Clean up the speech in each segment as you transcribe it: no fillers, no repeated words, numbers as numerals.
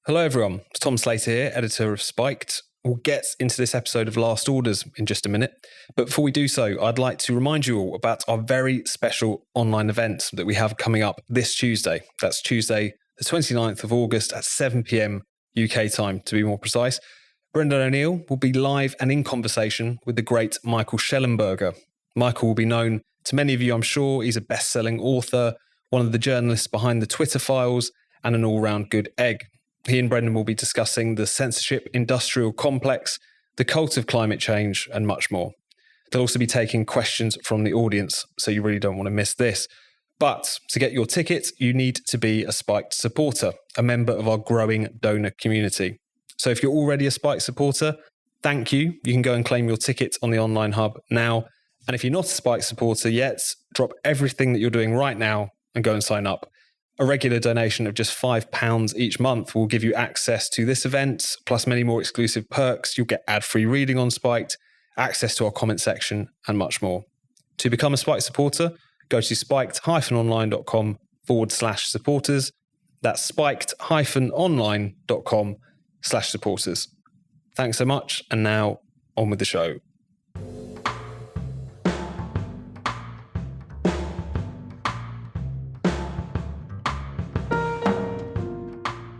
Hello everyone, it's Tom Slater here, editor of Spiked. We'll get into this episode of Last Orders in just a minute, but before we do so, I'd like to remind you all about our very special online event that we have coming up this Tuesday. That's Tuesday, the 29th of August at 7 p.m. UK time, to be more precise. Brendan O'Neill will be live and in conversation with the great Michael Shellenberger. Michael will be known to many of you, I'm sure. He's a best-selling author, one of the journalists behind the Twitter files, and an all-round good egg. He and Brendan will be discussing the censorship industrial complex, the cult of climate change, and much more. They'll also be taking questions from the audience, so you really don't want to miss this. But to get your ticket, you need to be a Spiked supporter, a member of our growing donor community. So if you're already a Spiked supporter, thank you. You can go and claim your ticket on the online hub now. And if you're not a Spiked supporter yet, drop everything that you're doing right now and go and sign up. A regular donation of just £5 each month will give you access to this event, plus many more exclusive perks. You'll get ad-free reading on Spiked, access to our comment section, and much more. To become a Spiked supporter, go to spiked-online.com/supporters. That's spiked-online.com/supporters. Thanks so much, and now on with the show.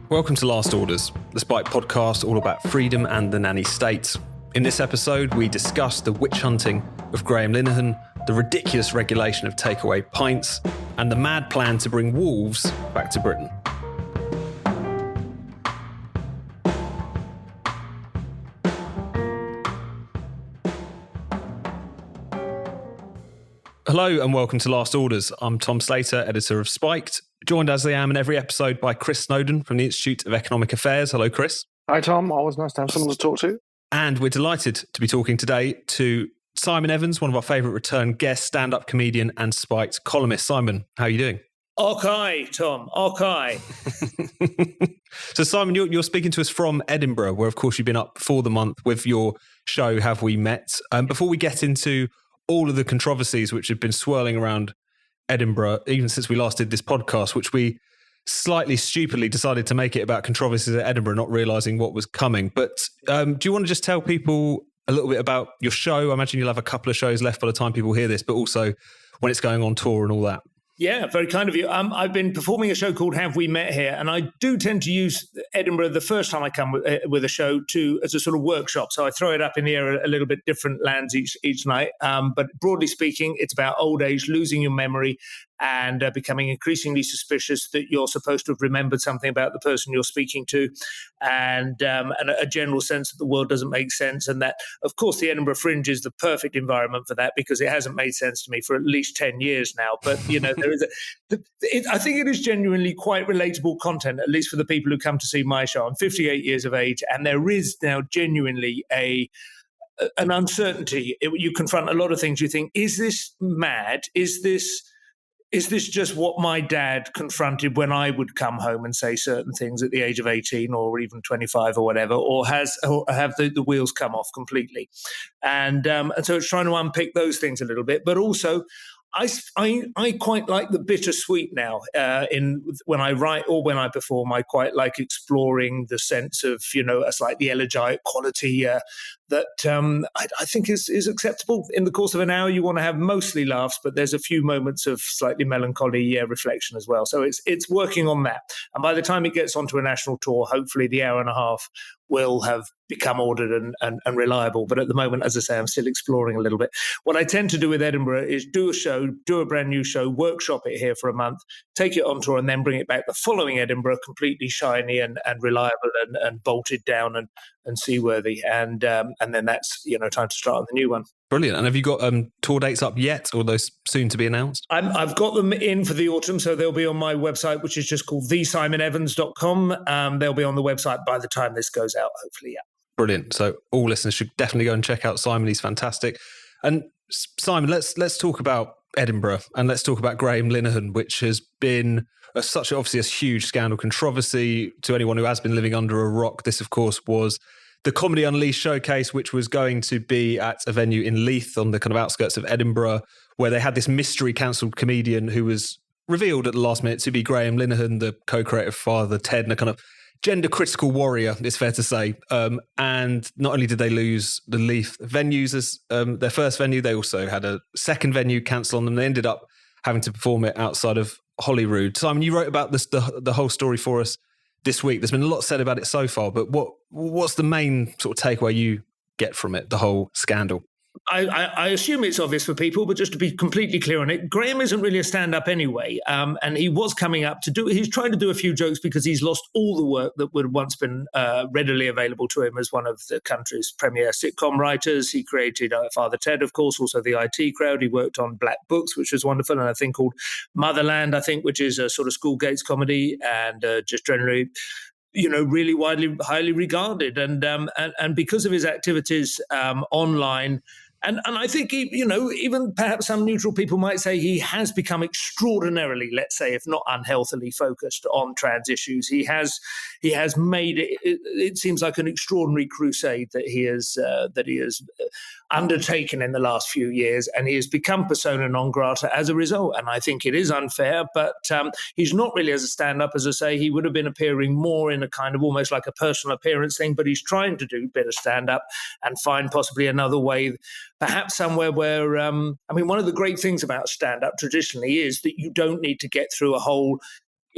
Welcome to Last Orders, the Spiked podcast all about freedom and the nanny state. In this episode, we discuss the witch hunting of Graham Linehan, the ridiculous regulation of takeaway pints, and the mad plan to bring wolves back to Britain. Hello and welcome to Last Orders. I'm Tom Slater, editor of Spiked, joined as I am in every episode by Chris Snowdon from the Institute of Economic Affairs. Hello, Chris. Hi, Tom. Always nice to have someone to talk to. And we're delighted to be talking today to Simon Evans, one of our favourite return guests, stand-up comedian and Spiked columnist. Simon, how are you doing? Okay, Tom. Okay. So, Simon, you're speaking to us from Edinburgh, where, of course, you've been up for the month with your show, Have We Met? Before we get into all of the controversies which have been swirling around Edinburgh, even since we last did this podcast, which we slightly stupidly decided to make it about controversies at Edinburgh, not realising what was coming. But do you want to just tell people a little bit about your show? I imagine you'll have a couple of shows left by the time people hear this, but also when it's going on tour and all that. Yeah, very kind of you. I've been performing a show called Have We Met Here, and I do tend to use Edinburgh the first time I come with a show as a sort of workshop. So I throw it up in the air a little bit different lands each night. But broadly speaking, it's about old age, losing your memory, and becoming increasingly suspicious that you're supposed to have remembered something about the person you're speaking to, and a general sense that the world doesn't make sense. And that, of course, the Edinburgh Fringe is the perfect environment for that, because it hasn't made sense to me for at least 10 years now. But, you know, there is I think it is genuinely quite relatable content, at least for the people who come to see my show. I'm 58 years of age, and there is now genuinely an uncertainty. You confront a lot of things. You think, is this mad? Is this just what my dad confronted when I would come home and say certain things at the age of 18 or even 25 or whatever, or have the wheels come off completely? And so it's trying to unpick those things a little bit, but also I quite like the bittersweet now. When I write or when I perform, I quite like exploring the sense of, you know, a slightly elegiac quality that I think is acceptable. In the course of an hour, you want to have mostly laughs, but there's a few moments of slightly melancholy reflection as well. So it's working on that. And by the time it gets onto a national tour, hopefully the hour and a half will have become ordered and reliable. But at the moment, as I say, I'm still exploring a little bit. What I tend to do with Edinburgh is do a brand new show, workshop it here for a month, take it on tour, and then bring it back the following Edinburgh completely shiny and reliable and bolted down and seaworthy. And then that's, you know, time to start on the new one. Brilliant. And have you got tour dates up yet, or those soon to be announced? I've got them in for the autumn, so they'll be on my website, which is just called thesimonevans.com. They'll be on the website by the time this goes out, hopefully, yeah. Brilliant. So all listeners should definitely go and check out Simon. He's fantastic. And Simon, let's talk about Edinburgh, and let's talk about Graham Linehan, which has been obviously a huge scandal controversy to anyone who has been living under a rock. This, of course, was the Comedy Unleashed showcase, which was going to be at a venue in Leith on the kind of outskirts of Edinburgh, where they had this mystery cancelled comedian who was revealed at the last minute to be Graham Linehan, the co-creator of Father Ted, and a kind of gender critical warrior, it's fair to say. And not only did they lose the Leith venues as their first venue, they also had a second venue cancel on them. They ended up having to perform it outside of Holyrood. Simon, you wrote about this, the whole story for us this week. There's been a lot said about it so far, but what's the main sort of takeaway you get from it, the whole scandal? I assume it's obvious for people, but just to be completely clear on it, Graham isn't really a stand-up anyway, and he was coming up to do. He's trying to do a few jokes because he's lost all the work that would have once been readily available to him as one of the country's premier sitcom writers. He created Father Ted, of course, also the IT Crowd. He worked on Black Books, which was wonderful, and a thing called Motherland, I think, which is a sort of school gates comedy, and just generally, really highly regarded, and because of his activities online. And I think, even perhaps some neutral people might say he has become extraordinarily, let's say, if not unhealthily focused on trans issues. He has made it. It seems like an extraordinary crusade that he has undertaken in the last few years, and he has become persona non grata as a result. And I think it is unfair, but he's not really as a stand-up. As I say, he would have been appearing more in a kind of almost like a personal appearance thing, but he's trying to do a bit of stand-up and find possibly another way, perhaps somewhere where, one of the great things about stand-up traditionally is that you don't need to get through a whole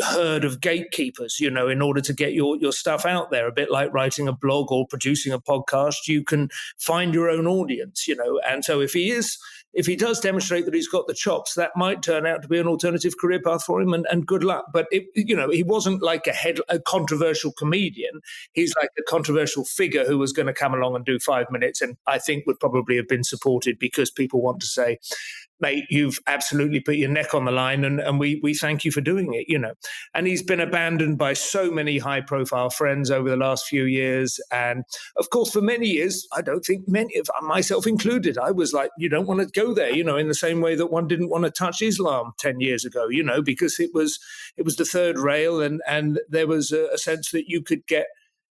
herd of gatekeepers, in order to get your stuff out there. A bit like writing a blog or producing a podcast, you can find your own audience, and so if he does demonstrate that he's got the chops, that might turn out to be an alternative career path for him, and good luck. But he wasn't like a controversial comedian. He's like a controversial figure who was going to come along and do 5 minutes, and I think would probably have been supported because people want to say, mate, you've absolutely put your neck on the line, and we thank you for doing it, And he's been abandoned by so many high-profile friends over the last few years. And, of course, for many years, I don't think many of myself included, I was like, you don't want to go there, in the same way that one didn't want to touch Islam 10 years ago, because it was the third rail, and there was a sense that you could get,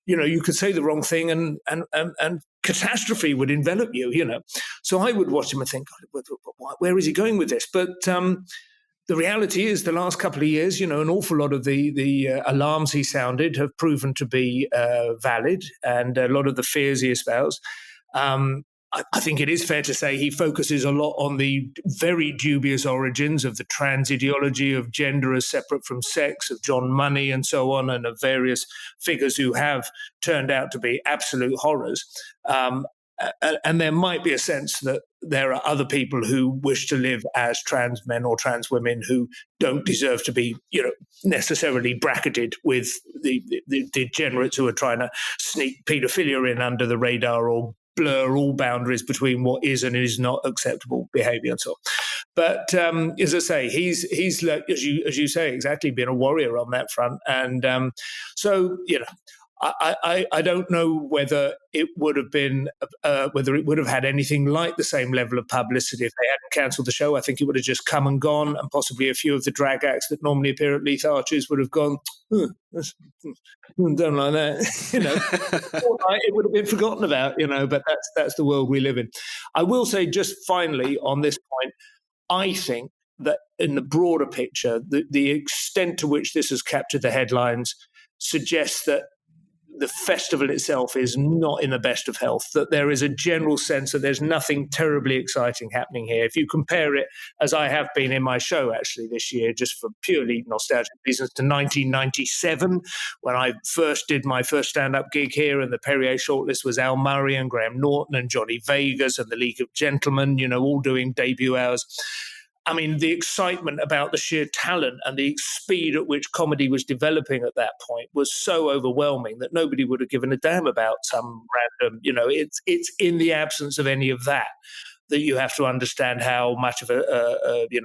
you could say the wrong thing and catastrophe would envelop you, So I would watch him and think, where is he going with this? But the reality is the last couple of years, an awful lot of the alarms he sounded have proven to be valid, and a lot of the fears he espoused. I think it is fair to say he focuses a lot on the very dubious origins of the trans ideology of gender as separate from sex, of John Money and so on, and of various figures who have turned out to be absolute horrors. And there might be a sense that there are other people who wish to live as trans men or trans women who don't deserve to be, necessarily bracketed with the degenerates who are trying to sneak paedophilia in under the radar or blur all boundaries between what is and is not acceptable behavior and so on. But as I say, he's as you say, exactly been a warrior on that front. And so, I don't know whether it would have been had anything like the same level of publicity if they hadn't cancelled the show. I think it would have just come and gone, and possibly a few of the drag acts that normally appear at Leith Arches would have gone, don't like that, it would have been forgotten about, but that's the world we live in. I will say just finally on this point, I think that in the broader picture, the extent to which this has captured the headlines suggests that the festival itself is not in the best of health, that there is a general sense that there's nothing terribly exciting happening here. If you compare it, as I have been in my show actually this year, just for purely nostalgic reasons, to 1997, when I first did my first stand-up gig here, and the Perrier shortlist was Al Murray and Graham Norton and Johnny Vegas and the League of Gentlemen, all doing debut hours. I mean, the excitement about the sheer talent and the speed at which comedy was developing at that point was so overwhelming that nobody would have given a damn about some random, it's in the absence of any of that you have to understand how much of a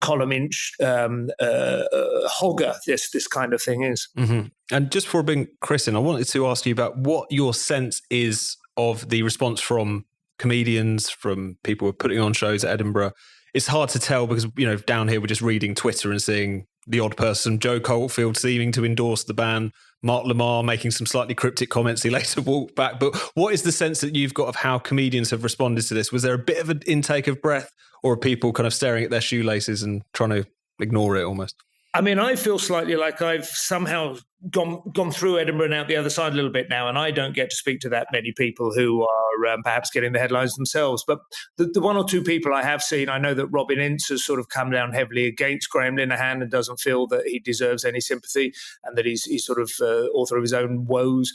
column inch hogger this kind of thing is. Mm-hmm. And just before being Chris in, I wanted to ask you about what your sense is of the response from comedians, from people who are putting on shows at Edinburgh. It's hard to tell because, down here we're just reading Twitter and seeing the odd person, Joe Caulfield seeming to endorse the ban, Mark Lamar making some slightly cryptic comments he later walked back. But what is the sense that you've got of how comedians have responded to this? Was there a bit of an intake of breath, or are people kind of staring at their shoelaces and trying to ignore it almost? I mean, I feel slightly like I've somehow gone through Edinburgh and out the other side a little bit now, and I don't get to speak to that many people who are perhaps getting the headlines themselves. But the one or two people I have seen, I know that Robin Ince has sort of come down heavily against Graham Linehan and doesn't feel that he deserves any sympathy, and that he's sort of author of his own woes.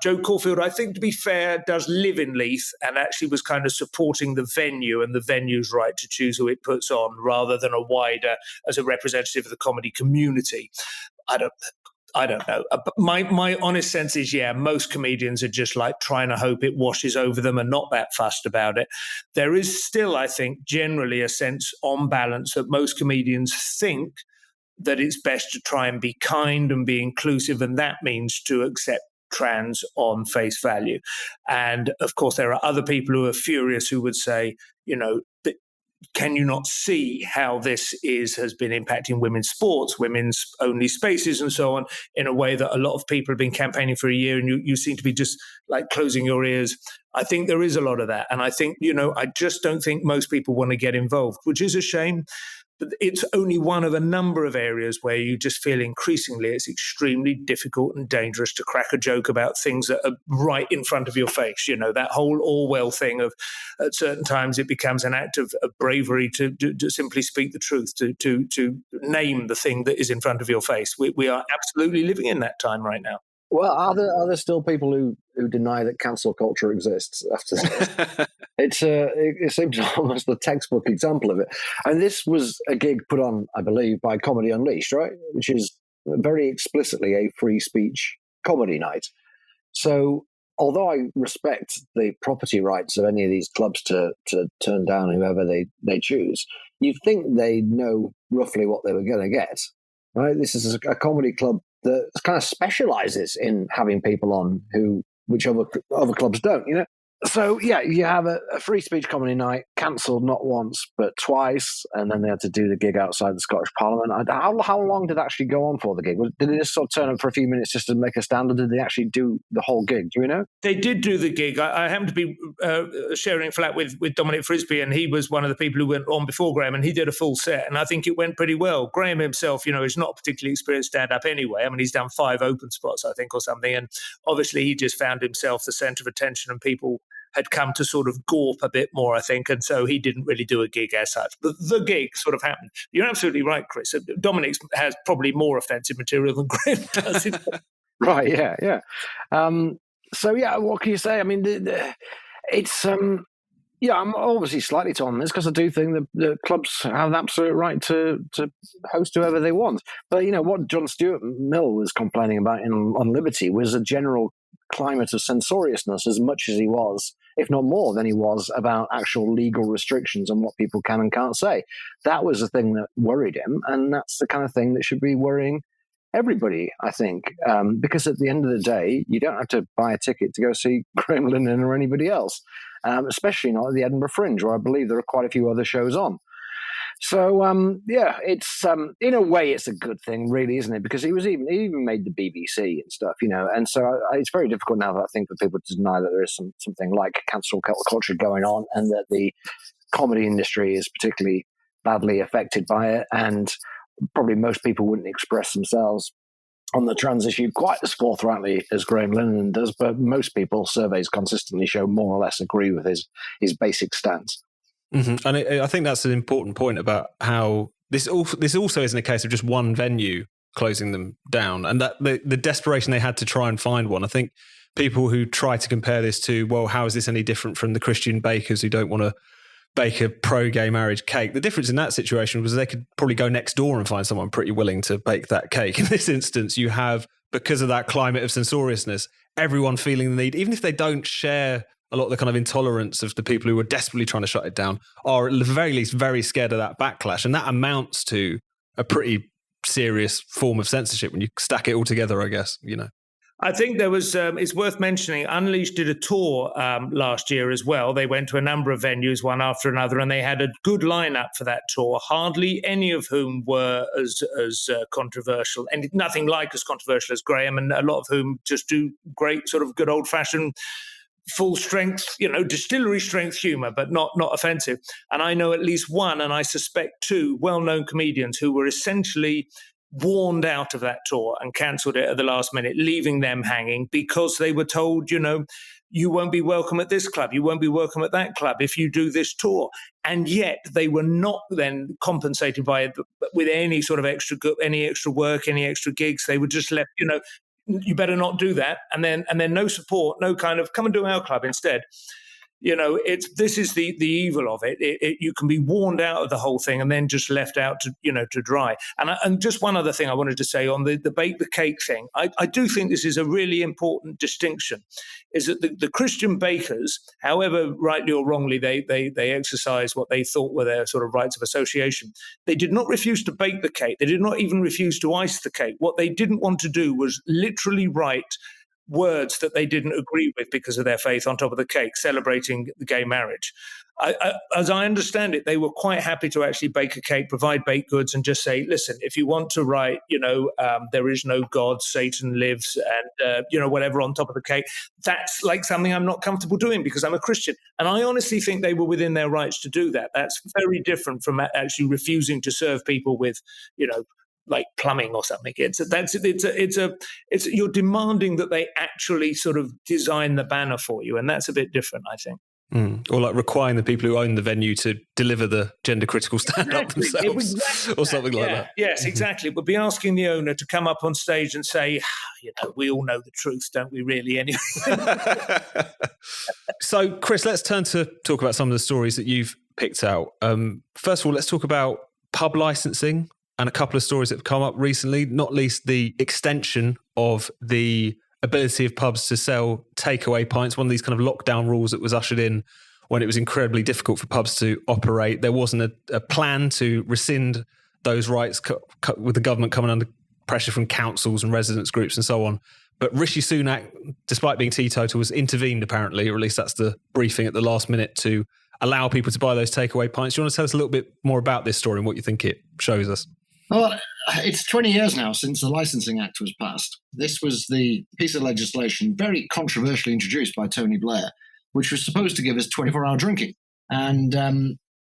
Joe Caulfield, I think, to be fair, does live in Leith and actually was kind of supporting the venue and the venue's right to choose who it puts on, rather than a wider, as a representative of the comedy community. I don't know. But my honest sense is, most comedians are just like trying to hope it washes over them and not that fussed about it. There is still, I think, generally a sense on balance that most comedians think that it's best to try and be kind and be inclusive, and that means to accept trans on face value. And of course, there are other people who are furious who would say, can you not see how this has been impacting women's sports, women's only spaces and so on, in a way that a lot of people have been campaigning for a year, and you seem to be just like closing your ears. I think there is a lot of that. And I think, I just don't think most people want to get involved, which is a shame. But it's only one of a number of areas where you just feel increasingly it's extremely difficult and dangerous to crack a joke about things that are right in front of your face. That whole Orwell thing of at certain times it becomes an act of bravery to simply speak the truth, to name the thing that is in front of your face. We are absolutely living in that time right now. Well, are there still people who deny that cancel culture exists after this? It seems almost the textbook example of it. And this was a gig put on, I believe, by Comedy Unleashed, right? Which is very explicitly a free speech comedy night. So although I respect the property rights of any of these clubs to turn down whoever they choose, you'd think they know roughly what they were going to get, right? This is a comedy club that kind of specializes in having people on which other clubs don't, So, you have a free speech comedy night, cancelled not once, but twice, and then they had to do the gig outside the Scottish Parliament. How long did it actually go on for, the gig? Did they just sort of turn up for a few minutes just to make a stand, or did they actually do the whole gig? Do you know? They did do the gig. I happened to be sharing a flat with Dominic Frisby, and he was one of the people who went on before Graham, and he did a full set, and I think it went pretty well. Graham himself, is not particularly experienced stand-up anyway. I mean, he's done 5 open spots, I think, or something, and obviously he just found himself the centre of attention, and people had come to sort of gawp a bit more, I think, and so he didn't really do a gig as such. But the gig sort of happened. You're absolutely right, Chris. Dominic has probably more offensive material than Graham does. Right, yeah. What can you say? I mean, it's... I'm obviously slightly torn on this because I do think the clubs have the absolute right to host whoever they want. But, what John Stuart Mill was complaining about on Liberty was a general climate of censoriousness, as much as he was, if not more than he was, about actual legal restrictions on what people can and can't say. That was the thing that worried him, and that's the kind of thing that should be worrying everybody, I think, because at the end of the day, you don't have to buy a ticket to go see Graham Linehan or anybody else, especially not at the Edinburgh Fringe, where I believe there are quite a few other shows on. So, it's in a way, it's a good thing, really, isn't it? Because he even made the BBC and stuff, and so it's very difficult now, I think, for people to deny that there is something like cancel culture going on, and that the comedy industry is particularly badly affected by it, and probably most people wouldn't express themselves on the trans issue quite as forthrightly as Graham Linehan does, but most people, surveys consistently show, more or less agree with his basic stance. Mm-hmm. And I think that's an important point about how this also isn't a case of just one venue closing them down, and that the desperation they had to try and find one. I think people who try to compare this to, well, how is this any different from the Christian bakers who don't want to bake a pro-gay marriage cake? The difference in that situation was they could probably go next door and find someone pretty willing to bake that cake. In this instance, you have, because of that climate of censoriousness, everyone feeling the need, even if they don't share a lot of the kind of intolerance of the people who were desperately trying to shut it down, are at the very least very scared of that backlash. And that amounts to a pretty serious form of censorship when you stack it all together, I guess, I think there was, it's worth mentioning, Unleashed did a tour last year as well. They went to a number of venues, one after another, and they had a good lineup for that tour, hardly any of whom were as controversial, and nothing like as controversial as Graham, and a lot of whom just do great sort of good old-fashioned full strength, distillery strength humor, but not offensive. And I know at least one, and I suspect 2 well-known comedians who were essentially warned out of that tour and cancelled it at the last minute, leaving them hanging because they were told, you won't be welcome at this club, you won't be welcome at that club if you do this tour. And yet they were not then compensated with any sort of extra work, any extra gigs. They were just left, you better not do that. And then no support, no kind of come and do our club instead. This is the evil of it. You can be warned out of the whole thing and then just left out to dry. And just one other thing I wanted to say on the bake the cake thing. I do think this is a really important distinction, is that the Christian bakers, however rightly or wrongly they exercise what they thought were their sort of rights of association, they did not refuse to bake the cake. They did not even refuse to ice the cake. What they didn't want to do was literally write words that they didn't agree with because of their faith on top of the cake, celebrating the gay marriage. As I understand it, they were quite happy to actually bake a cake, provide baked goods, and just say, listen, if you want to write, there is no God, Satan lives, and, whatever on top of the cake, that's like something I'm not comfortable doing because I'm a Christian. And I honestly think they were within their rights to do that. That's very different from actually refusing to serve people with, like plumbing or something. It's you're demanding that they actually sort of design the banner for you, and that's a bit different, I think. Or like requiring the people who own the venue to deliver the gender critical stand-up themselves, or something like that. Yes, exactly. It would be asking the owner to come up on stage and say, we all know the truth, don't we really, anyway? So, Chris, let's turn to talk about some of the stories that you've picked out. First of all, let's talk about pub licensing and a couple of stories that have come up recently, not least the extension of the ability of pubs to sell takeaway pints, one of these kind of lockdown rules that was ushered in when it was incredibly difficult for pubs to operate. There wasn't a plan to rescind those rights with the government coming under pressure from councils and residents groups and so on. But Rishi Sunak, despite being teetotal, was intervened apparently, or at least that's the briefing at the last minute, to allow people to buy those takeaway pints. Do you want to tell us a little bit more about this story and what you think it shows us? Well, it's 20 years now since the Licensing Act was passed. This was the piece of legislation very controversially introduced by Tony Blair, which was supposed to give us 24-hour drinking. And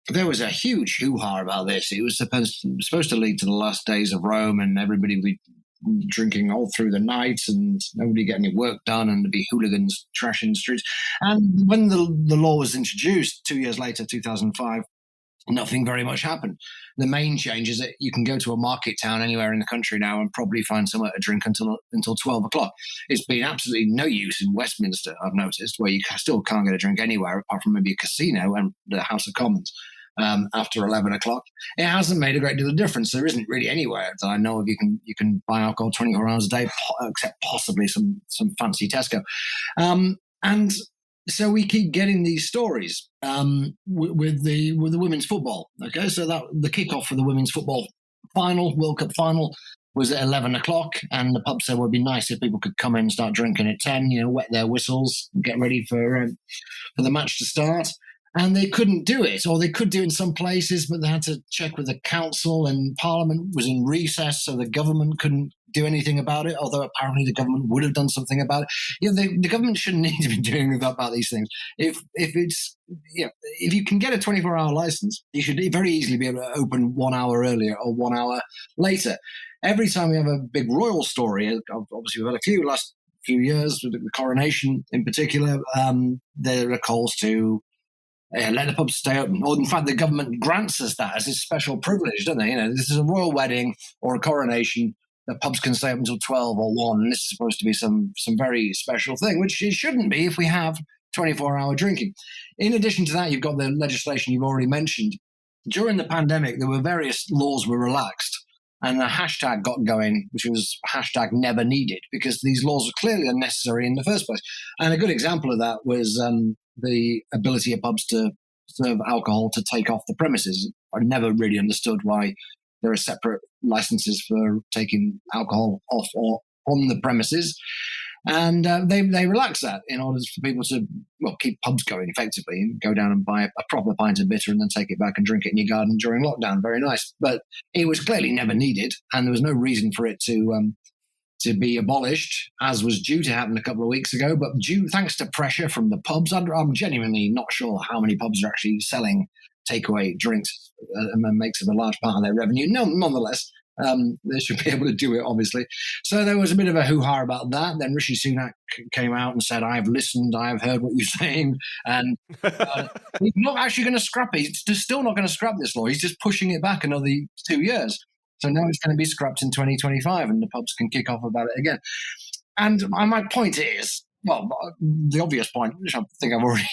there was a huge hoo-ha about this. It was supposed to lead to the last days of Rome, and everybody would be drinking all through the night and nobody get any work done, and there'd be hooligans trashing the streets. And when the law was introduced 2 years later, 2005, nothing very much happened. The main change is that you can go to a market town anywhere in the country now and probably find somewhere to drink until 12 o'clock. It's been absolutely no use in Westminster, I've noticed, where you still can't get a drink anywhere apart from maybe a casino and the House of Commons after 11 o'clock. It hasn't made a great deal of difference. There isn't really anywhere that I know of you can buy alcohol 24 hours a day, except possibly some fancy Tesco. And so we keep getting these stories with the women's football. Okay, so that the kickoff for the women's football final, World Cup final, was at 11 o'clock, and the pub said it would be nice if people could come in and start drinking at 10. Wet their whistles, get ready for the match to start. And they couldn't do it, or they could do it in some places, but they had to check with the council, and Parliament was in recess, so the government couldn't do anything about it, although apparently the government would have done something about it. The government shouldn't need to be doing anything about these things. If you can get a 24-hour license, you should very easily be able to open 1 hour earlier or 1 hour later. Every time we have a big royal story, obviously we've had a few last few years, with the coronation in particular, there are calls to let the pubs stay open. Or in fact, the government grants us that as a special privilege, don't they? This is a royal wedding or a coronation. The pubs can stay open until 12 or 1, and this is supposed to be some very special thing, which it shouldn't be if we have 24-hour drinking. In addition to that, you've got the legislation you've already mentioned. During the pandemic, there were various laws were relaxed, and a hashtag got going, which was hashtag never needed, because these laws are clearly unnecessary in the first place. And a good example of that was the ability of pubs to serve alcohol to take off the premises. I never really understood why there are separate licenses for taking alcohol off or on the premises. And they relaxed that in order for people to keep pubs going effectively, and go down and buy a proper pint of bitter and then take it back and drink it in your garden during lockdown. Very nice. But it was clearly never needed, and there was no reason for it to be abolished, as was due to happen a couple of weeks ago. But thanks to pressure from the pubs, I'm genuinely not sure how many pubs are actually selling takeaway drinks, and makes up a large part of their revenue. Nonetheless, They should be able to do it, obviously. So there was a bit of a hoo-ha about that. Then Rishi Sunak came out and said, "I've listened, I've heard what you're saying, and he's not actually going to scrap it. He's still not going to scrap this law. He's just pushing it back another 2 years. So now it's going to be scrapped in 2025, and the pubs can kick off about it again." And my point is, well, the obvious point, which I think I've already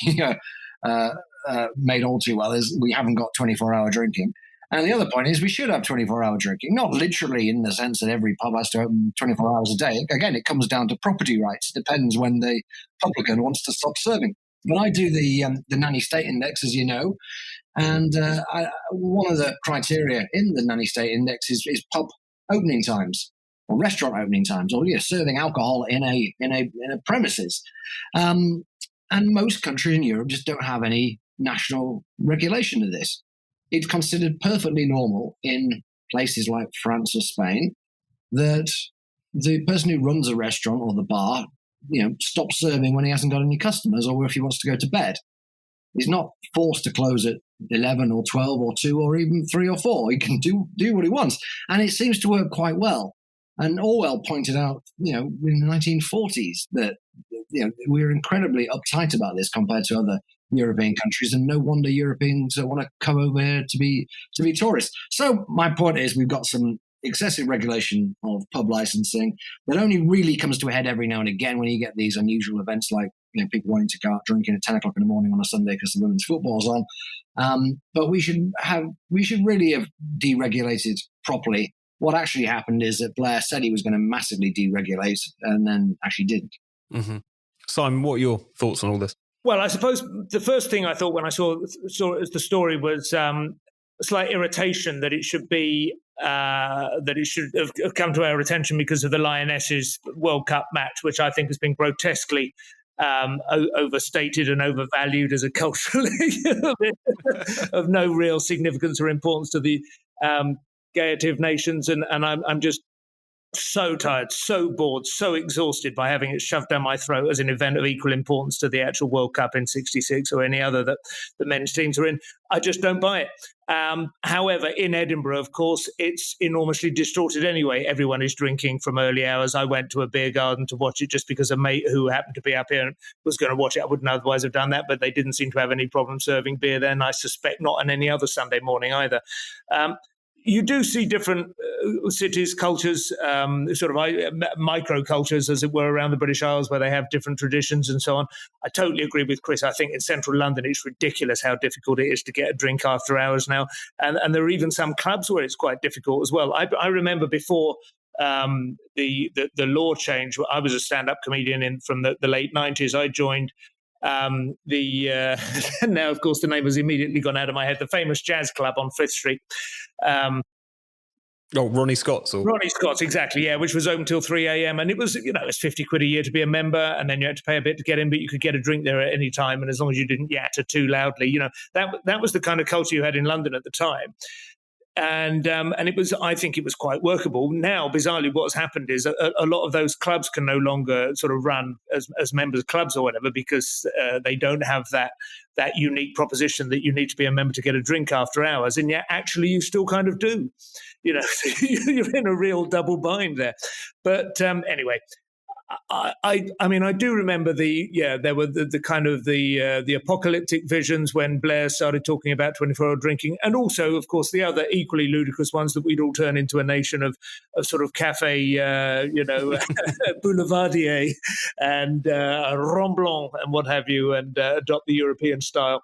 made all too well, is we haven't got 24-hour drinking. And the other point is we should have 24-hour drinking, not literally in the sense that every pub has to open 24 hours a day. Again, it comes down to property rights. It depends when the publican wants to stop serving. But I do the nanny state index, as you know, and one of the criteria in the nanny state index is pub opening times or restaurant opening times, or serving alcohol in a premises. And most countries in Europe just don't have any national regulation of this. It's considered perfectly normal in places like France or Spain that the person who runs a restaurant or the bar, stops serving when he hasn't got any customers or if he wants to go to bed. He's not forced to close at 11 or 12 or 2 or even 3 or 4. He can do what he wants. And it seems to work quite well. And Orwell pointed out, in the 1940s that we were incredibly uptight about this compared to other European countries, and no wonder Europeans want to come over here to be tourists. So my point is, we've got some excessive regulation of pub licensing that only really comes to a head every now and again when you get these unusual events like people wanting to go out drinking at 10 o'clock in the morning on a Sunday because the women's football's on. But we should really have deregulated properly. What actually happened is that Blair said he was going to massively deregulate and then actually didn't. Mm-hmm. Simon, what are your thoughts on all this? Well, I suppose the first thing I thought when I saw the story was a slight irritation that it should be that it should have come to our attention because of the Lionesses World Cup match, which I think has been grotesquely overstated and overvalued as a culturally of no real significance or importance to the gaiety of nations, and I'm just so tired, so bored, so exhausted by having it shoved down my throat as an event of equal importance to the actual World Cup in '66 or any other that the men's teams are in. I just don't buy it. However, in Edinburgh, of course, it's enormously distorted anyway. Everyone is drinking from early hours. I went to a beer garden to watch it just because a mate who happened to be up here was going to watch it. I wouldn't otherwise have done that, but they didn't seem to have any problem serving beer then. I suspect not on any other Sunday morning either. You do see different cities, cultures, sort of micro-cultures, as it were, around the British Isles where they have different traditions and so on. I totally agree with Chris. I think in central London it's ridiculous how difficult it is to get a drink after hours now. And there are even some clubs where it's quite difficult as well. I remember before the law change, I was a stand-up comedian from the late 90s. I joined now, of course, the name has immediately gone out of my head, the famous jazz club on 5th Street. Ronnie Scott's? Ronnie Scott's, exactly, yeah, which was open till 3 a.m. And it was, it's 50 quid a year to be a member, and then you had to pay a bit to get in, but you could get a drink there at any time, and as long as you didn't yatter too loudly, that was the kind of culture you had in London at the time. And it was, I think it was quite workable. Now, bizarrely, what's happened is a lot of those clubs can no longer sort of run as members clubs or whatever because they don't have that unique proposition that you need to be a member to get a drink after hours. And yet, actually, you still kind of do. You're in a real double bind there. But anyway. I mean, I do remember there were the kind of the apocalyptic visions when Blair started talking about 24-hour drinking, and also, of course, the other equally ludicrous ones that we'd all turn into a nation of sort of cafe, boulevardier and Romblon and what have you, and adopt the European style.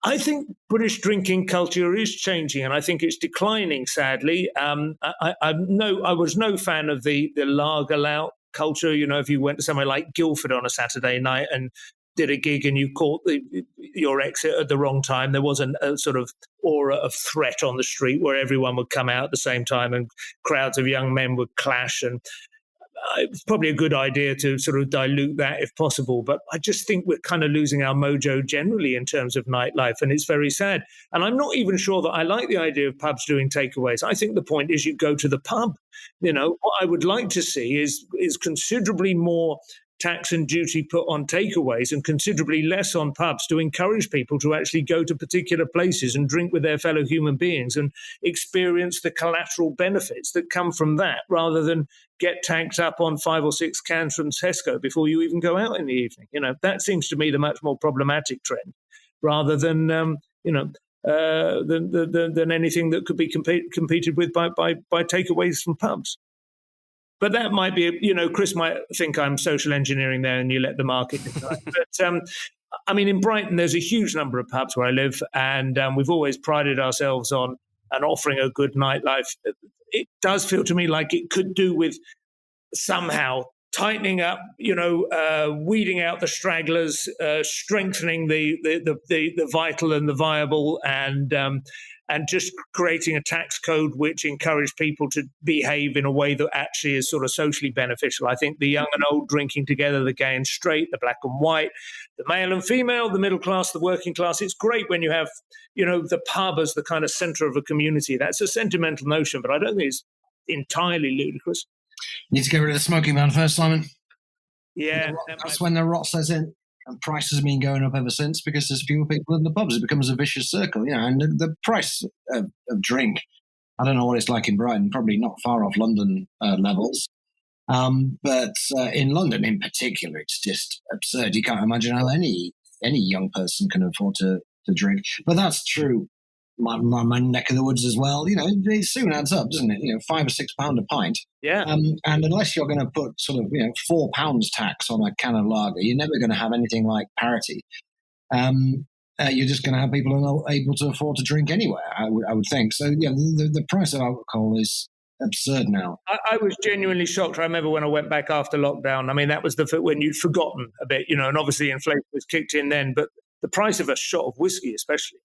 I think British drinking culture is changing, and I think it's declining, sadly. I was no fan of the lager lout culture. If you went to somewhere like Guildford on a Saturday night and did a gig and you caught your exit at the wrong time, there was a sort of aura of threat on the street where everyone would come out at the same time and crowds of young men would clash, and it's probably a good idea to sort of dilute that if possible. But I just think we're kind of losing our mojo generally in terms of nightlife, and it's very sad. And I'm not even sure that I like the idea of pubs doing takeaways. I think the point is you go to the pub. What I would like to see is considerably more tax and duty put on takeaways and considerably less on pubs to encourage people to actually go to particular places and drink with their fellow human beings and experience the collateral benefits that come from that, rather than get tanked up on 5 or 6 cans from Tesco before you even go out in the evening. That seems to me the much more problematic trend, rather than than anything that could be competed with by takeaways from pubs. But that might be, Chris might think I'm social engineering there, and you let the market decide. But in Brighton, there's a huge number of pubs where I live, and we've always prided ourselves on offering a good nightlife. It does feel to me like it could do with somehow tightening up, weeding out the stragglers, strengthening the vital and the viable, and just creating a tax code which encouraged people to behave in a way that actually is sort of socially beneficial. I think the young and old drinking together, the gay and straight, the black and white, the male and female, the middle class, the working class. It's great when you have, the pub as the kind of center of a community. That's a sentimental notion, but I don't think it's entirely ludicrous. Need to get rid of the smoking ban first, Simon. Yeah. That's when the rot sets in. And prices have been going up ever since because there's fewer people in the pubs. It becomes a vicious circle, and the price of drink, I don't know what it's like in Brighton, probably not far off London levels. But in London in particular, it's just absurd. You can't imagine how any young person can afford to drink. But that's true. My neck of the woods as well. It soon adds up, doesn't it? £5 or £6 a pint. Yeah. And unless you're going to put sort of £4 tax on a can of lager, you're never going to have anything like parity. You're just going to have people who are able to afford to drink anywhere. I would think so. Yeah, the price of alcohol is absurd now. I was genuinely shocked. I remember when I went back after lockdown. That was when you'd forgotten a bit, and obviously inflation was kicked in then. But the price of a shot of whiskey, especially.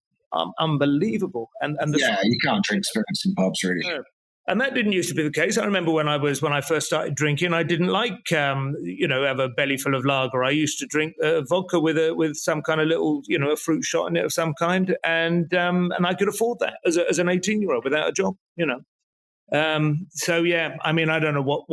Unbelievable, and you can't drink spirits in pubs, really. No. And that didn't used to be the case. I remember when I first started drinking, I didn't like have a belly full of lager. I used to drink vodka with some kind of little a fruit shot in it of some kind, and I could afford that as an 18-year-old without a job. So yeah, I don't know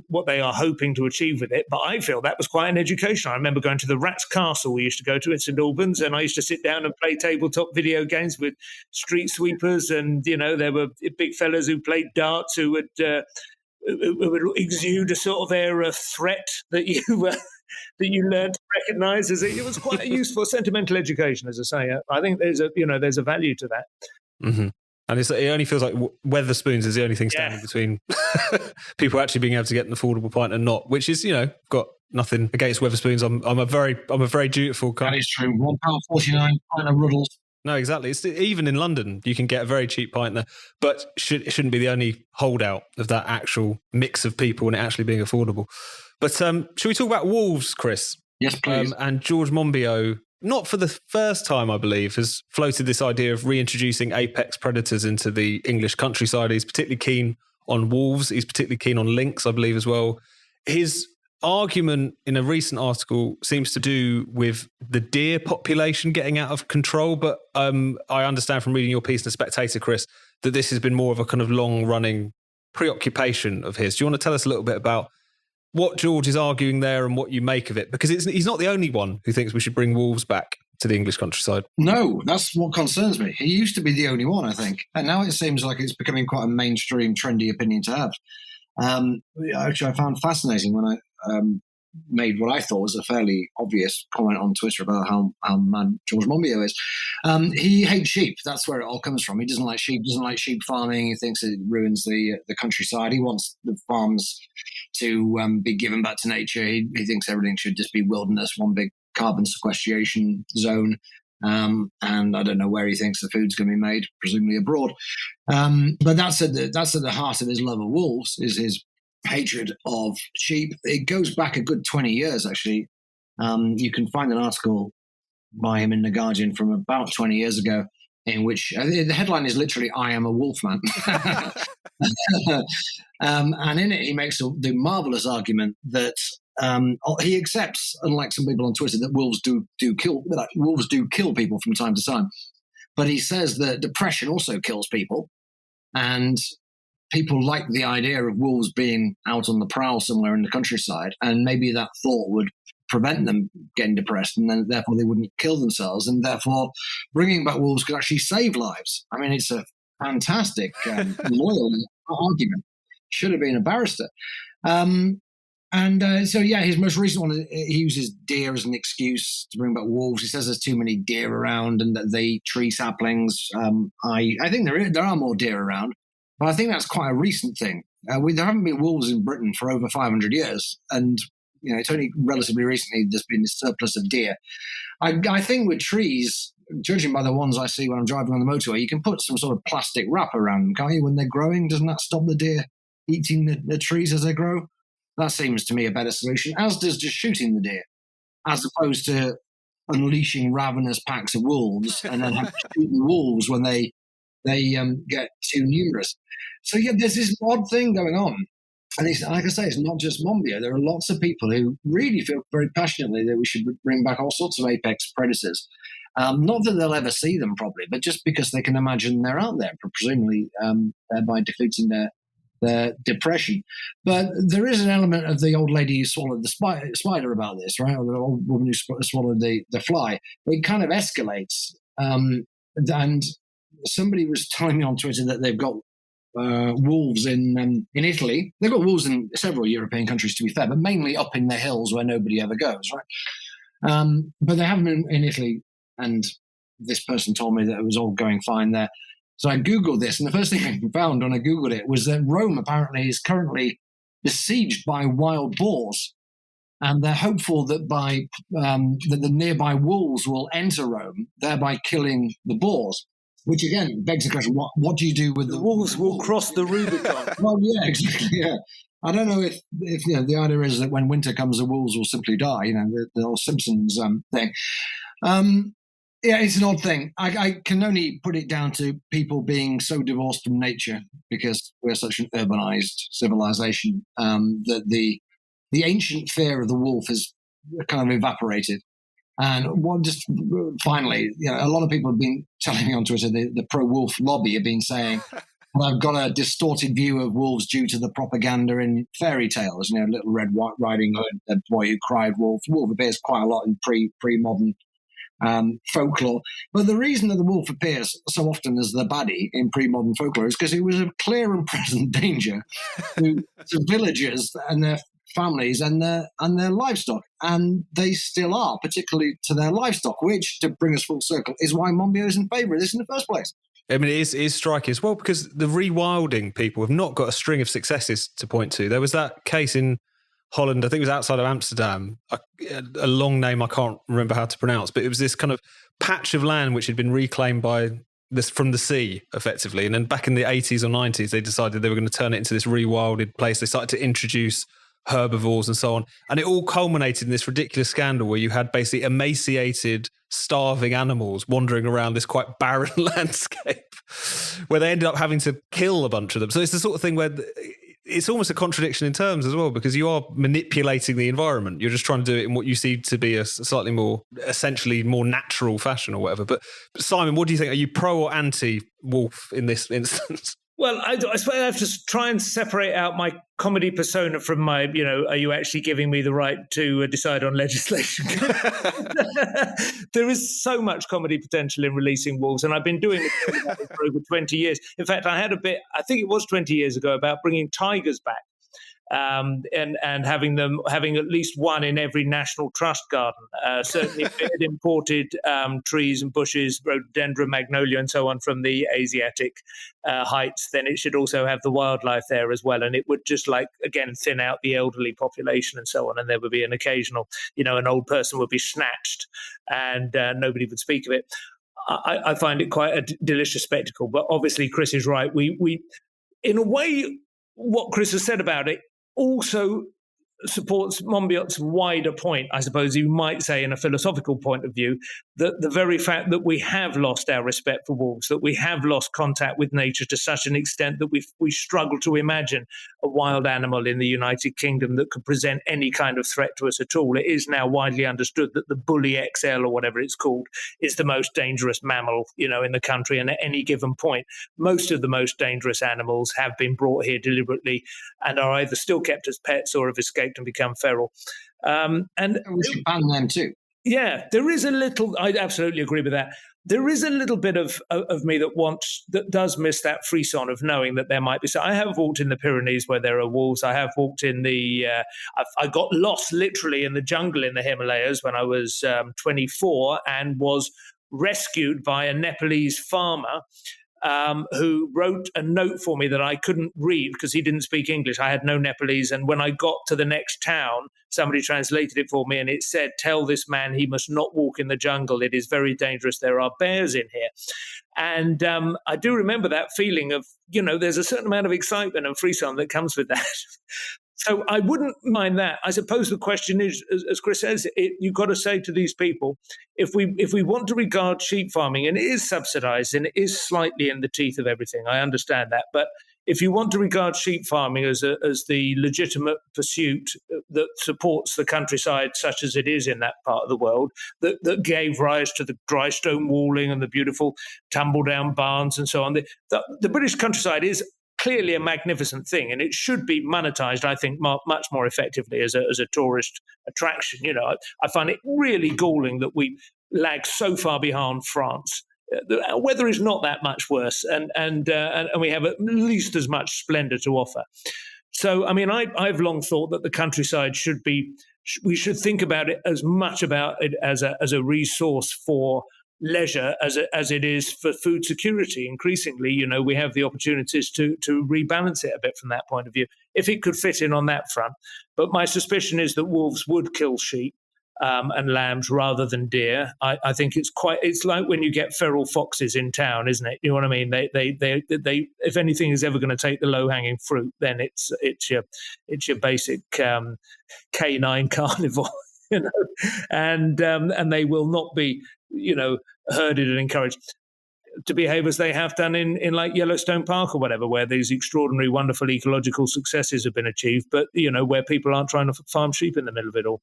what they are hoping to achieve with it, but I feel that was quite an education. I remember going to the Rat's Castle we used to go to in St Albans, and I used to sit down and play tabletop video games with street sweepers, and there were big fellas who played darts who would exude a sort of air of threat that you learned to recognise it was quite a useful sentimental education, as I say. I think there's a value to that. Mm-hmm. And it only feels like Wetherspoons is the only thing standing between people actually being able to get an affordable pint and not, which is, got nothing against Wetherspoons. I'm a very dutiful kind. That is true. £1.49 pint of Ruddles. No, exactly. It's even in London, you can get a very cheap pint there, but it shouldn't be the only holdout of that actual mix of people and it actually being affordable. But should we talk about Wolves, Chris? Yes, please. And George Monbiot, not for the first time, I believe, has floated this idea of reintroducing apex predators into the English countryside. He's particularly keen on wolves. He's particularly keen on lynx, I believe, as well. His argument in a recent article seems to do with the deer population getting out of control. But I understand from reading your piece in The Spectator, Chris, that this has been more of a kind of long-running preoccupation of his. Do you want to tell us a little bit about what George is arguing there and what you make of it? Because he's not the only one who thinks we should bring wolves back to the English countryside. No, that's what concerns me. He used to be the only one, I think. And now it seems like it's becoming quite a mainstream, trendy opinion to have. Actually, I found fascinating when I made what I thought was a fairly obvious comment on Twitter about how mad George Monbiot is. He hates sheep. That's where it all comes from. He doesn't like sheep, doesn't like sheep farming. He thinks it ruins the countryside. He wants the farms to be given back to nature. He thinks everything should just be wilderness, one big carbon sequestration zone. And I don't know where he thinks the food's going to be made, presumably abroad. But that's at the heart of his love of wolves, is his hatred of sheep. It goes back a good 20 years, actually. You can find an article by him in The Guardian from about 20 years ago, in which the headline is literally, "I am a wolfman." And in it, he makes the marvelous argument that he accepts, unlike some people on Twitter, that wolves do kill people from time to time. But he says that depression also kills people. And people like the idea of wolves being out on the prowl somewhere in the countryside, and maybe that thought would prevent them getting depressed, and then therefore they wouldn't kill themselves, and therefore bringing back wolves could actually save lives. I mean, it's a fantastic loyal argument. Should have been a barrister. So his most recent one, he uses deer as an excuse to bring back wolves. He says there's too many deer around and that they eat tree saplings. I think there are more deer around, but I think that's quite a recent thing. There haven't been wolves in Britain for over 500 years, and it's only relatively recently there's been a surplus of deer. I think with trees, judging by the ones I see when I'm driving on the motorway, you can put some sort of plastic wrap around them, can't you, when they're growing? Doesn't that stop the deer eating the trees as they grow? That seems to me a better solution, as does just shooting the deer, as opposed to unleashing ravenous packs of wolves and then have to shoot the wolves when they get too numerous. So there's this odd thing going on. And like I say, it's not just Monbiot. There are lots of people who really feel very passionately that we should bring back all sorts of apex predators. Not that they'll ever see them probably, but just because they can imagine they're out there, presumably thereby defeating their depression. But there is an element of the old lady who swallowed the spider about this, right? Or the old woman who swallowed the fly. It kind of escalates. And somebody was telling me on Twitter that they've got wolves in Italy. They've got wolves in several European countries, to be fair, but mainly up in the hills where nobody ever goes, right? But they have them in Italy, and this person told me that it was all going fine there. So I Googled this, and the first thing I found when I Googled it was that Rome apparently is currently besieged by wild boars, and they're hopeful that that the nearby wolves will enter Rome, thereby killing the boars. Which again begs the question: what do you do with the wolves? Will cross the Rubicon. Well, yeah, exactly. Yeah, I don't know if the idea is that when winter comes, the wolves will simply die. The old Simpsons thing. Yeah, it's an odd thing. I can only put it down to people being so divorced from nature because we're such an urbanized civilization that the ancient fear of the wolf has kind of evaporated. And finally, a lot of people have been telling me on Twitter, the pro-wolf lobby have been saying, well, I've got a distorted view of wolves due to the propaganda in fairy tales. Little Red Riding Hood, the boy who cried wolf. Wolf appears quite a lot in pre-modern folklore. But the reason that the wolf appears so often as the baddie in pre-modern folklore is because it was a clear and present danger to villagers and their families and their livestock, and they still are, particularly to their livestock, which, to bring us full circle, is why Monbiot is in favour of this in the first place. I mean, it is striking as well because the rewilding people have not got a string of successes to point to. There was that case in Holland, I think it was outside of Amsterdam, a long name I can't remember how to pronounce, but it was this kind of patch of land which had been reclaimed from the sea, effectively. And then back in the 80s or 90s, they decided they were going to turn it into this rewilded place. They started to introduce herbivores and so on. And it all culminated in this ridiculous scandal where you had basically emaciated, starving animals wandering around this quite barren landscape where they ended up having to kill a bunch of them. So it's the sort of thing where it's almost a contradiction in terms as well, because you are manipulating the environment. You're just trying to do it in what you see to be a slightly more, essentially more natural fashion or whatever. But Simon, what do you think? Are you pro or anti-wolf in this instance? Well, I suppose I have to try and separate out my comedy persona from my, are you actually giving me the right to decide on legislation? There is so much comedy potential in releasing wolves, and I've been doing it for over 20 years. In fact, I had I think it was 20 years ago, about bringing tigers back. And having at least one in every national trust garden. Certainly, if it had imported trees and bushes, rhododendron, magnolia, and so on from the Asiatic heights, then it should also have the wildlife there as well. And it would just thin out the elderly population and so on. And there would be an occasional, an old person would be snatched and nobody would speak of it. I find it quite a delicious spectacle. But obviously, Chris is right. We in a way, what Chris has said about it also supports Monbiot's wider point, I suppose you might say, in a philosophical point of view, that the very fact that we have lost our respect for wolves, that we have lost contact with nature to such an extent that we struggle to imagine a wild animal in the United Kingdom that could present any kind of threat to us at all. It is now widely understood that the bully XL, or whatever it's called, is the most dangerous mammal, in the country. And at any given point, most of the most dangerous animals have been brought here deliberately and are either still kept as pets or have escaped and become feral. And we should ban them too. Yeah, there is a little. I absolutely agree with that. There is a little bit of me that does miss that frisson of knowing that there might be. So I have walked in the Pyrenees where there are wolves. I have walked in I got lost literally in the jungle in the Himalayas when I was 24 and was rescued by a Nepalese farmer who wrote a note for me that I couldn't read because he didn't speak English. I had no Nepalese. And when I got to the next town, somebody translated it for me and it said, "Tell this man he must not walk in the jungle. It is very dangerous. There are bears in here." And I do remember that feeling of, there's a certain amount of excitement and frisson that comes with that. So I wouldn't mind that. I suppose the question is, as Chris says, you've got to say to these people, if we want to regard sheep farming, and it is subsidized and it is slightly in the teeth of everything, I understand that. But if you want to regard sheep farming as the legitimate pursuit that supports the countryside, such as it is in that part of the world, that gave rise to the dry stone walling and the beautiful tumble-down barns and so on, the British countryside is clearly a magnificent thing, and it should be monetized, I think, much more effectively as a tourist attraction. I find it really galling that we lag so far behind France. The weather is not that much worse, and we have at least as much splendor to offer. So, I mean, I've long thought that the countryside we should think about it as much about it as a resource for leisure as it is for food security. Increasingly, we have the opportunities to rebalance it a bit from that point of view, if it could fit in on that front. But my suspicion is that wolves would kill sheep and lambs rather than deer. I think it's like when you get feral foxes in town, isn't it? You know what I mean? They if anything is ever going to take the low hanging fruit, then it's your basic canine carnivore. And they will not be, herded and encouraged to behave as they have done in like Yellowstone Park or whatever, where these extraordinary, wonderful ecological successes have been achieved, but, where people aren't trying to farm sheep in the middle of it all.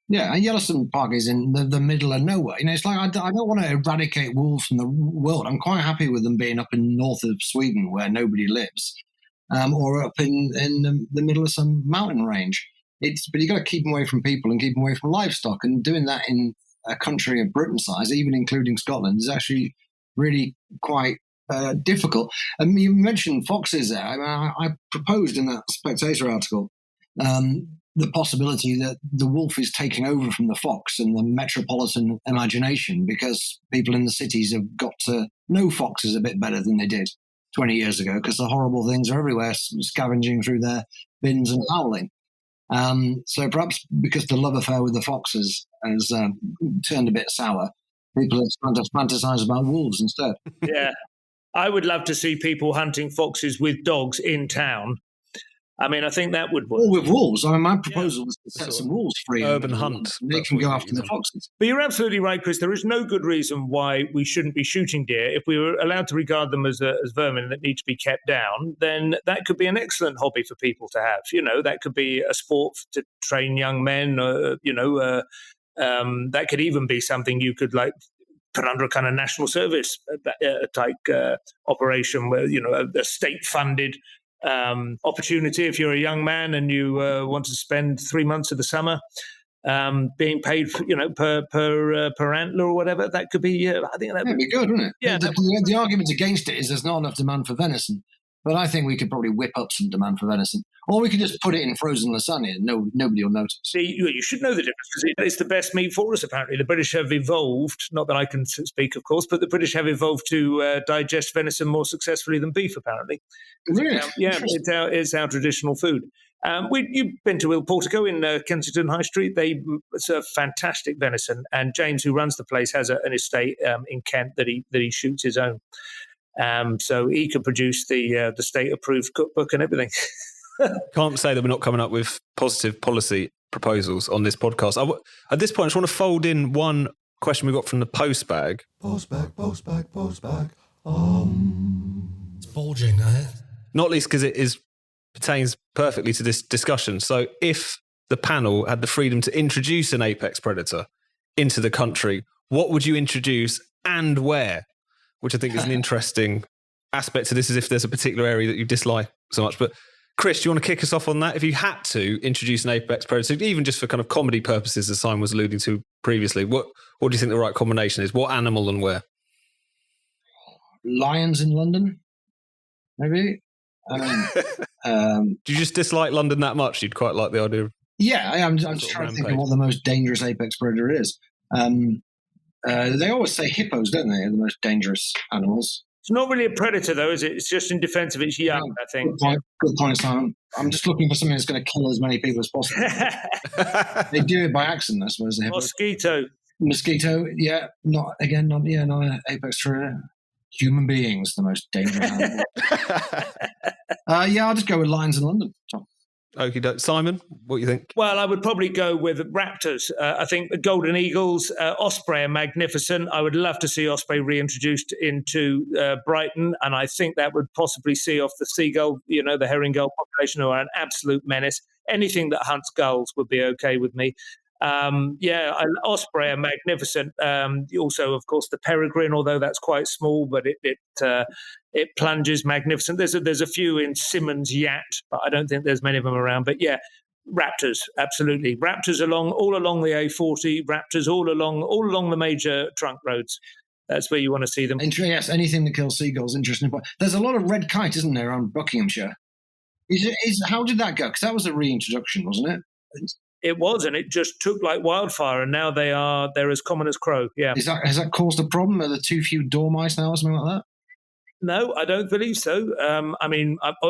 Yeah, and Yellowstone Park is in the middle of nowhere. It's like I don't want to eradicate wolves from the world. I'm quite happy with them being up in north of Sweden where nobody lives, or up in the middle of some mountain range. But you got to keep them away from people and keep them away from livestock. And doing that in a country of Britain size, even including Scotland, is actually really quite difficult. And you mentioned foxes there. I proposed in that Spectator article the possibility that the wolf is taking over from the fox in the metropolitan imagination, because people in the cities have got to know foxes a bit better than they did 20 years ago, because the horrible things are everywhere, scavenging through their bins and howling. So perhaps because the love affair with the foxes has turned a bit sour, people are starting to fantasize about wolves instead. Yeah. I would love to see people hunting foxes with dogs in town. I mean, I think that would work. Or with wolves. I mean, my proposal was to set some wolves free. Urban hunt. They can go after the foxes. But you're absolutely right, Chris. There is no good reason why we shouldn't be shooting deer. If we were allowed to regard them as vermin that need to be kept down, then that could be an excellent hobby for people to have. That could be a sport to train young men. That could even be something you could put under a kind of national service type operation, where a state-funded opportunity if you're a young man and you want to spend 3 months of the summer being paid per antler or whatever. That could be I think that'd be good, wouldn't it? Yeah. The argument against it is there's not enough demand for venison, but I think we could probably whip up some demand for venison, or we could just put it in frozen lasagna and nobody will notice. See, you should know the difference, because it's the best meat for us. Apparently the British have evolved, not that I can speak of course, but the British have evolved to digest venison more successfully than beef, apparently. Really? It's our traditional food. You've been to Il Portico in Kensington High Street. They serve fantastic venison, and James, who runs the place, has an estate in Kent that he shoots his own. So he could produce the state-approved cookbook and everything. Can't say that we're not coming up with positive policy proposals on this podcast. At this point, I just want to fold in one question we got from the postbag. It's bulging, eh? Not least because it is pertains perfectly to this discussion. So if the panel had the freedom to introduce an apex predator into the country, what would you introduce and where? Which I think is an interesting aspect to this, is if there's a particular area that you dislike so much. But Chris, do you want to kick us off on that? If you had to introduce an apex predator, even just for kind of comedy purposes, as Simon was alluding to previously, what do you think the right combination is? What animal and where? Lions in London, maybe. Do you just dislike London that much? You'd quite like the idea of... Yeah, I'm just trying to think of what the most dangerous apex predator is. They always say hippos, don't they, are the most dangerous animals. It's not really a predator, though, is it? It's just in defense of its young, I think. Good point, Simon. I'm just looking for something that's going to kill as many people as possible. They do it by accident, I suppose. Mosquito, yeah. Not an apex predator. Human beings, the most dangerous animal. I'll just go with lions in London. Okie doke. Simon, what do you think? Well, I would probably go with raptors. I think the golden eagles, osprey are magnificent. I would love to see osprey reintroduced into Brighton, and I think that would possibly see off the seagull, the herring gull population, who are an absolute menace. Anything that hunts gulls would be okay with me. Osprey are magnificent. Also, of course, the peregrine, although that's quite small, but it plunges magnificent. There's a few in Simmons Yacht, but I don't think there's many of them around. But yeah, raptors, absolutely. Raptors all along the A40. Raptors all along the major trunk roads. That's where you want to see them. Yes, anything that kills seagulls, interesting. There's a lot of red kite, isn't there, around Buckinghamshire? How did that go? Because that was a reintroduction, wasn't it? It was, and it just took like wildfire, and now they're as common as crow. Yeah. Has that caused a problem? Are there too few dormice now or something like that? No, I don't believe so. I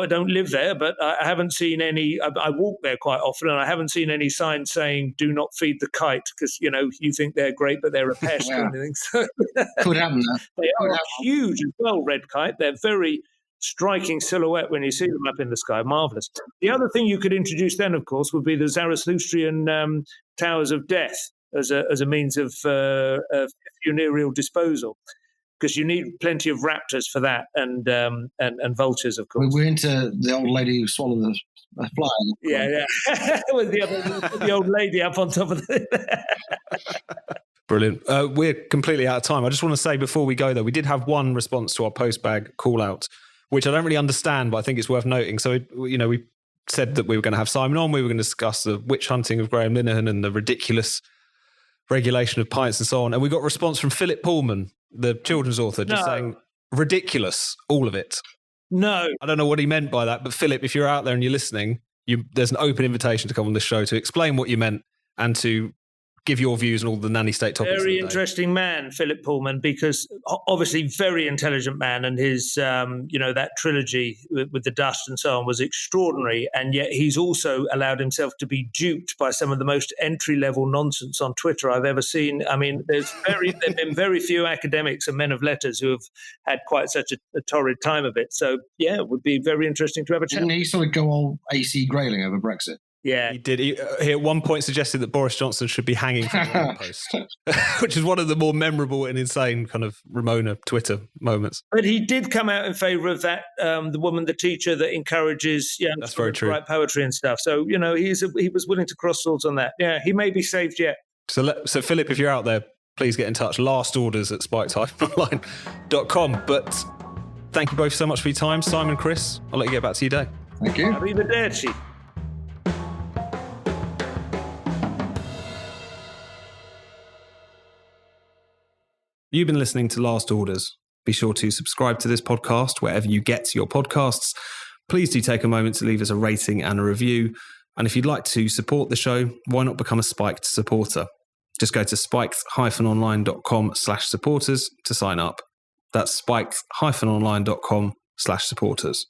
don't live there, but I haven't seen any. I walk there quite often, and I haven't seen any signs saying "Do not feed the kite," because you think they're great, but they're a pest or anything. So could happen. They are huge as well. Red kite. They're very striking silhouette when you see them up in the sky. Marvelous. The other thing you could introduce then, of course, would be the Zarathustrian towers of death as a means of funereal disposal, because you need plenty of raptors for that, and vultures, of course. We're into the old lady who swallowed a fly. Yeah. With the old lady up on top of the... Brilliant. We're completely out of time. I just want to say before we go, though, we did have one response to our postbag call out, which I don't really understand, but I think it's worth noting. So, we said that we were going to have Simon on. We were going to discuss the witch hunting of Graham Linehan and the ridiculous regulation of pints and so on. And we got a response from Philip Pullman, the children's author, just saying, ridiculous, all of it. No. I don't know what he meant by that, but Philip, if you're out there and you're listening, there's an open invitation to come on this show to explain what you meant and to give your views on all the nanny state topics. Very interesting man, Philip Pullman, because obviously very intelligent man, and his, that trilogy with the dust and so on was extraordinary. And yet he's also allowed himself to be duped by some of the most entry-level nonsense on Twitter I've ever seen. I mean, there've been very few academics and men of letters who have had quite such a torrid time of it. So, yeah, it would be very interesting to have a chat. Didn't he sort of go all AC Grayling over Brexit? Yeah, he did. He at one point suggested that Boris Johnson should be hanging from a lamppost, which is one of the more memorable and insane kind of Ramona Twitter moments. But he did come out in favour of that, the woman, the teacher that encourages that's very true. To write poetry and stuff. So, he was willing to cross swords on that. Yeah, he may be saved yet. So Philip, if you're out there, please get in touch. lastorders@spiked-online.com. But thank you both so much for your time. Simon, Chris, I'll let you get back to your day. Thank you. Arrivederci. You've been listening to Last Orders. Be sure to subscribe to this podcast wherever you get your podcasts. Please do take a moment to leave us a rating and a review. And if you'd like to support the show, why not become a Spiked supporter? Just go to spiked-online.com/supporters to sign up. That's spiked-online.com/supporters.